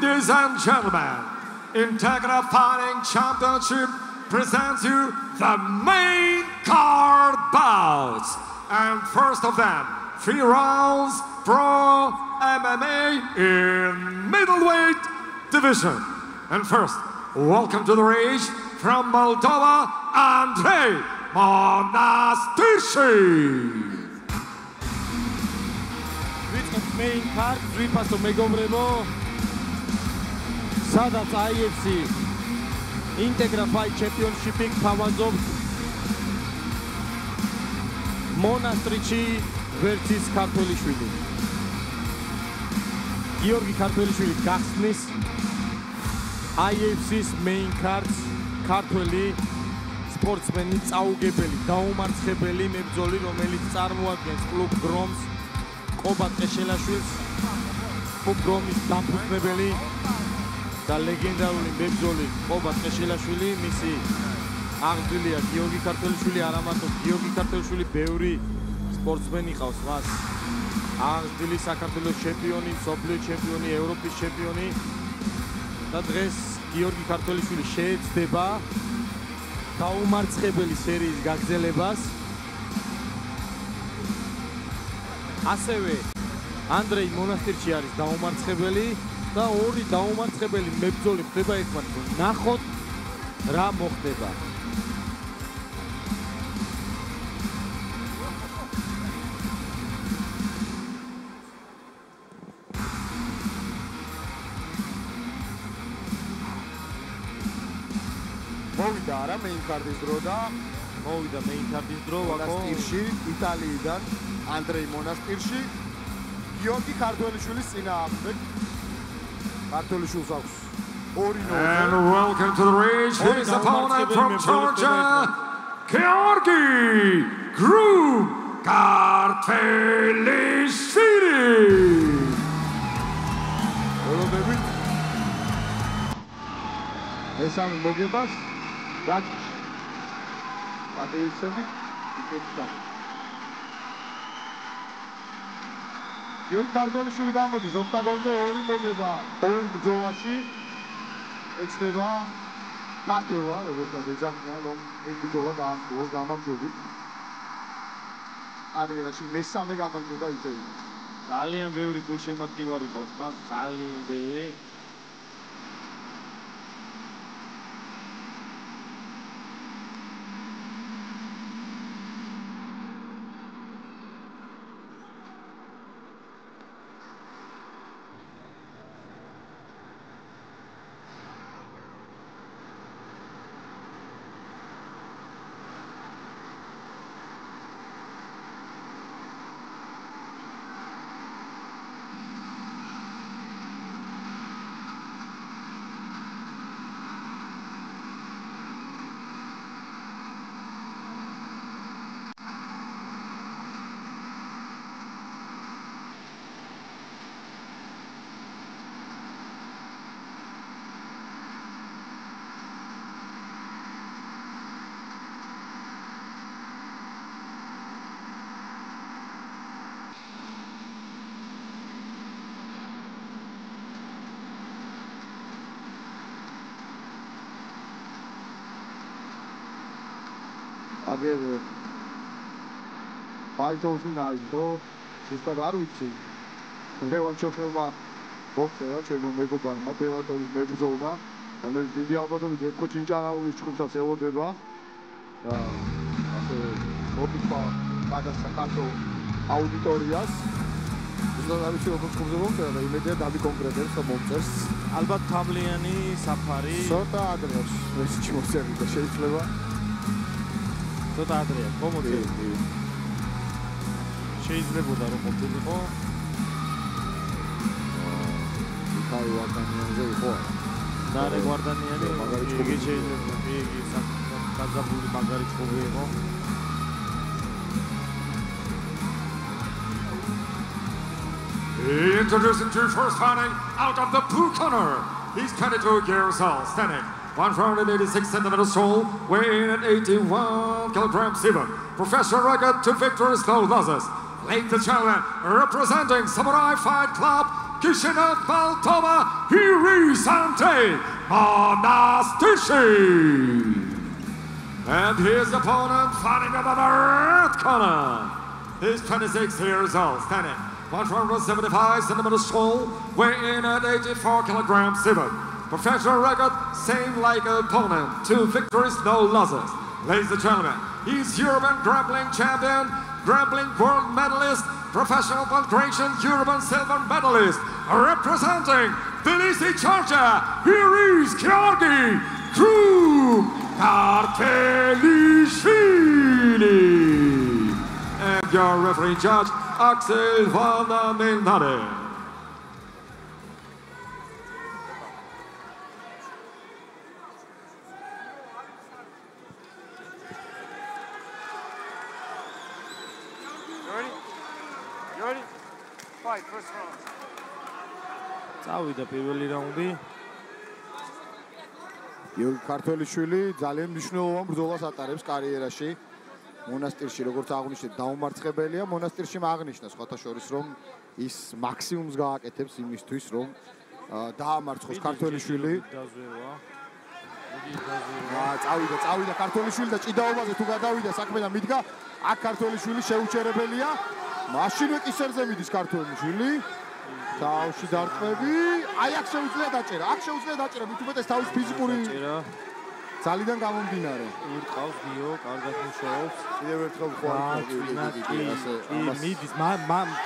Ladies and gentlemen, Integra Fighting Championship presents you the main card bouts. And first of them, 3 rounds pro MMA in middleweight division. And first, welcome to the ring from Moldova, Andrei Monastirski. Main card, 3 pasto მეგობრებო, სადაც IFC Integra Fight Championship-ი თავაზობს მონასტრიჩი ვერცის ქართველიშვილი. გიორგი ქართველიშვილი გახსნის IFC-ის main card-ს ქართველი სპორტსმენი, წაუგებელი, დაუმარცხებელი მებრძოლი, რომელიც წარმოადგენს კლუბ გრომს ყობათ ყეშელაშვილს, კლუბ გრომის დამფუძნებელი და ლეგენდარული მებრძოლი ყობათ ყეშელაშვილი, მისი აღზრდილია გიორგი ქართველიშვილი, არა მარტო გიორგი ქართველიშვილი, ბევრი სპორტსმენი ყავს მას. აღზრდილი საქართველოს ჩემპიონი, მსოფლიოს ჩემპიონი, ევროპის ჩემპიონი და დღეს გიორგი ქართველიშვილი შეეცდება დაუმარცხებელი სერიის გაგრძელებას. ასევე ანდრეი მონასტირში არის დაუმარცხებელი და 2 დაუმარცხებელი მებრძოლი ხდება ერთმანეთს. ნახოთ რა მოხდება. მოვიდა არა main card-ის დრო და მოვიდა main card-ის დრო მონასტირში, იტალიიდან Andrei Monastirski, Giorgi Kartvelishvilis წინააღმდეგ. Kartvelishvils აქვს 2-0. And welcome to the ring, his opponent from Georgia, Georgi Kartvelishvili. Ველოდებით. ესამი მოგებას რაკი. პატივისცემი იქეცა. Giorgi Kartvelishvili გამოდის ოქტაგონზე 2 მოგება. ორ ბრძოლაში ეცდება მარტოა, როგორც ეძახნა, რომ ეს ბრძოლა დაასრულა გამარჯვებით. არიაში მესამე გამარჯვება იწევდა. ძალიან ბევრი გულშემატკივარი ყავს, ძალიან ბევრი. აგერ ფაიტოვსი ნაიდო ზუსტად არ ვიცი რევანშოხება ბოქსერა ჩემო მეგობარმა პელატონის მებრძოლმა და მე დიდი ალბათობით ეთქო ჩინჭანაულის ჩხუბსაც ელოდება და ასე მოგიფა მაგასა კარტო აუდიტორიას ზუსტად არ ვიცი როგორ ჩხუბზე მომწერა და იმედია დავი კონკრეტებს და მომწერს ალბათ თამლიანი საფარი ცოტა ადრეებს ეს ჩმოცერი და შეიძლება ცოტა ადრეა მომოწევი შეიძლებოდა რომ მოწევიყო ხაი ვარდანიანზე იყო დარე ვარდანიანი იგი შეიძლება იგი საკაზაბული მაგარი წყობი იყო Introducing to first fighting out of the blue corner. He's 22 years old, standing 186 centimeters tall, weighing at 81 kilograms even. Professional record to victories, no losses. Ladies and gentlemen, representing Samurai Fight Club, Kishinev, Moldova, here is Ante Monastirci. And his opponent fighting out of the red corner. He's 26 years old, standing 175 centimeters tall, weighing at 84 kilograms even. Professional record, same like opponent. 2 victories, no losses. Ladies and gentlemen, he's European grappling champion, grappling world medalist, professional federation European silver medalist, representing Tbilisi, Georgia. Here is Georgi Kartelishvili. And your referee judge, Axel Vanamenade. Ready? Fight, first round. წავიდა პირველი რაუნდი. გიორგი ქართველიშვილი ძალიან მნიშვნელოვან ბრძოლას ატარებს კარიერაში. მონასტირში, როგორც აღნიშნეთ, დაუმარცხებელია. მონასტირში აღნიშნა სხვათა შორის, რომ ის მაქსიმუმს გააკეთებს იმისთვის, რომ დაამარცხოს ქართველიშვილი. წავიდა ქართველიშვილი და ჭიდაობაზე თუ გადავიდა საქმე და მიდგა, აქ ქართველიშვილი შეუჩერებელია. მაშინვე კისერზე მიდის ქართველიშვილი. თავში დარტყმები. აი აქ შეუძლია დაჭერა. აქ შეუძლია დაჭერა, მით უმეტეს თავის ფიზიკური ძალიდან გამომდინარე. ურტყავს გიო, კარგად მუშაობს. კიდევ ერთხელ მიდის,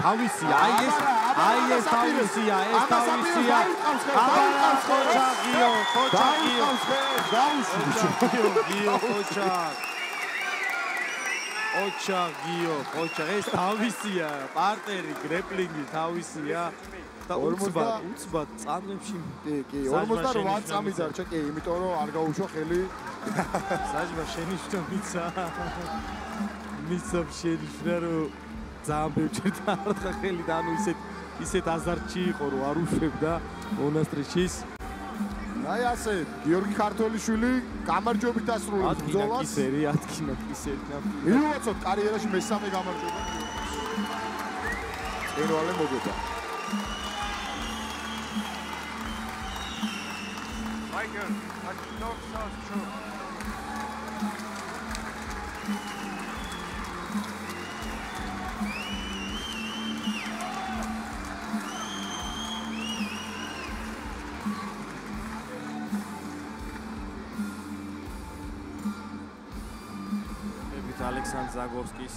თავისია, აი ეს თავისია, ეს თავისია. ხოჭა გიო, ეს თავისია, პარტერი, გრეპლინგი თავისია. და უცბად წამებში კი 48 წამი დარჩა კი იმიტომ რომ არ გაუშვა ხელი საჯმა შენიშნა მიცა შენიშნა რომ ძალიან ბევრჯერ დაარტყა ხელი და ანუ ისეთ აზარტში იყო რომ არ უშვებდა მონასტრიშის აი ასე გიორგი ქართველიშვილი გამარჯვებით დასრულებს ბრძოლას ათქინა კისერი მივუწოთ კარიერაში მესამე გამარჯვება ერვალე მოგება Michael, I don't sound true. David Alexander Zagorskis.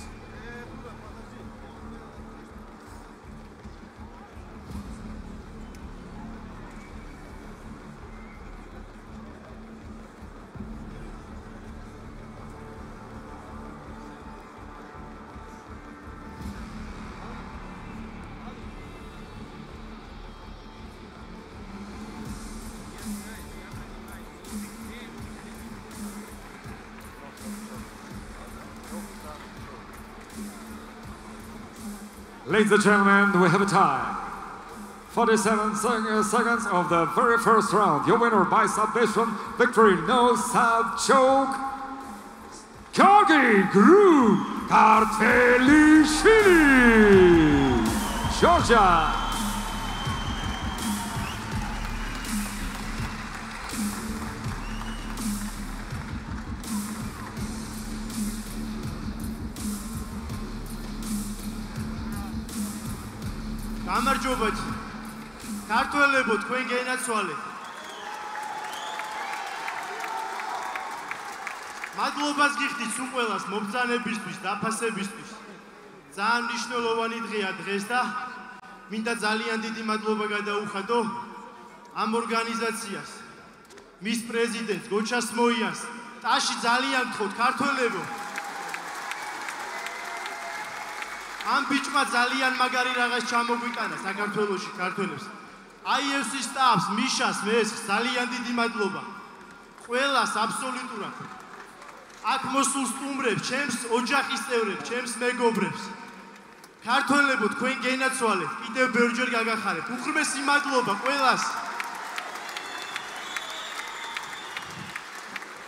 Ladies and gentlemen, we have a time. 47 seconds of the very first round. Your winner by submission, victory, no sub choke. Georgi Kartelishvili, Georgia. გამარჯობათ ქართველებო თქვენ გენაცვალეთ მადლობას გიხდით სულ ყველას მობრძანებისთვის დაფასებისთვის ძალიან მნიშვნელოვანი დღეა დღეს და მინდა ძალიან დიდი მადლობა გადაუხადო ამ ორგანიზაციას მის პრეზიდენტს გოჩას მოიას ტაში ძალიან გთხოვთ ქართველებო ამ ბიჭმა ძალიან მაგარი რაღაც ჩამოგვიტანა საქართველოში ქართველებს. IFC სტაფს, მიშას, მესხს ძალიან დიდი მადლობა. ყველას აბსოლუტურად. აქ მოსულ სტუმრებს, ჩემს ოჯახის წევრებს, ჩემს მეგობრებს. ქართველებო, თქვენ გენაცვალეთ, კიდევ ბევრჯერ გაგახარებთ. უღრმესი მადლობა ყველას.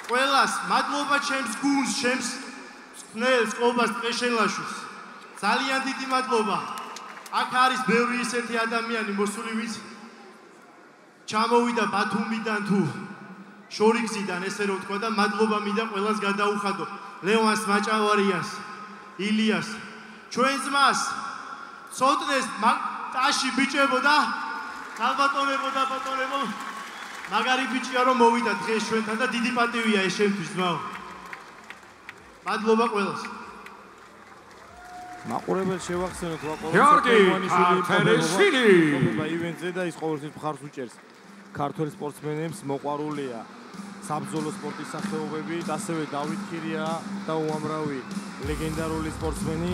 ყველას მადლობა ჩემს გუნდს, ჩემს მწვრთნელს, ყობას ტყეშელაშვილს. ძალიან დიდი მადლობა. აქ არის ბევრი ისეთი ადამიანი მოსული, ვინც ჩამოვიდა ბათუმიდან თუ შორიგზიდან ესე რომ თქვა და მადლობა მინდა ყველას გადაუხადო ლევანს მაჭავარიანს ილიას ჩვენ ძმას ცოტნეს ტაში ბიჭებო და ალბატონებო და ბატონებო მაგარი ბიჭია რომ მოვიდა დღეს ჩვენთან და დიდი პატივია ეს შემთვის ძმაო მადლობა ყველას მაყურებელს შევახსენოთ გიორგი ქართელიშვილი ივენტზე და ის ყოველთვის მხარს უჭერს ქართველ სპორტსმენებს მოყვარულია საბრძოლო სპორტის სახეობები, ასევე დავით ქირია და უამრავი ლეგენდარული სპორტსმენი